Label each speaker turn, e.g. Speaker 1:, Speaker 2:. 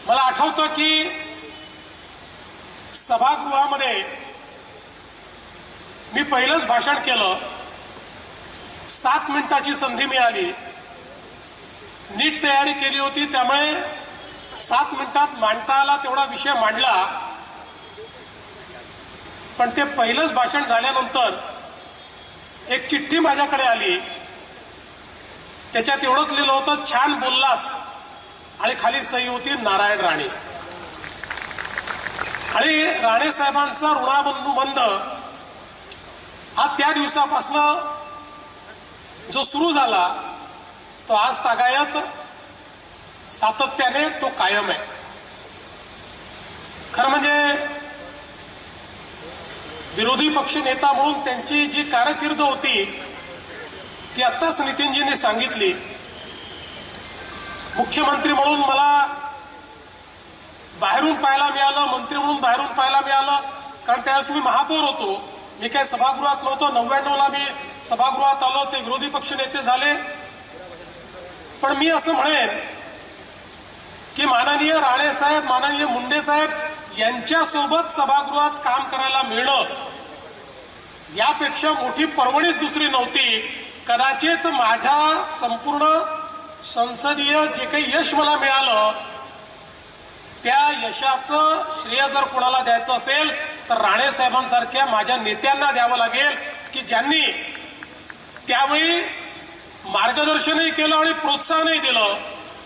Speaker 1: मला आठवतं की सभागृहामध्ये मी पहिलंच भाषण केलं. 7 मिनिटाची संधी मिळाली. नीट तयारी केली होती, त्यामुळे 7 मिनिटात मांडता आला तेवढा विषय मांडला. पण ते पहिलंच भाषण झाल्यानंतर एक चिठ्ठी माझ्याकडे आली. त्याच्यात एवढंच लिहिलं होतं, छान बोललास, आणि खाली सही होती नारायण राणे. आणि राणे साहेबांचा ऋणानुबंध हा त्या दिवसापासून जो सुरू झाला तो आज तागायत सातत्याने तो कायम आहे. खरं म्हणजे विरोधी पक्ष नेता म्हणून त्यांची जी कारकीर्द होती ती आत्ताच नितीनजींनी सांगितली. मुख्यमंत्री म्हणून मला बाहेरून पाहायला मिळालं, मंत्री म्हणून बाहेरून पाहायला मिळालं, कारण त्यावेळेस मी महापौर होतो. मी काही सभागृहात नव्हतो. 99ला मी सभागृहात आलो, ते विरोधी पक्ष नेते झाले. पण मी असं म्हणेन की माननीय राणे साहेब, माननीय मुंडे साहेब यांच्यासोबत सभागृहात काम करायला मिळणं यापेक्षा मोठी पर्वणीच दुसरी नव्हती. कदाचित माझ्या संपूर्ण संसदीय जे काही यश मला मिळालं त्या यशाचं श्रेय जर कोणाला द्यायचं असेल तर राणे साहेबांसारख्या माझ्या नेत्यांना द्यावं लागेल, की ज्यांनी त्यावेळी मार्गदर्शनही केलं आणि प्रोत्साहनही दिलं.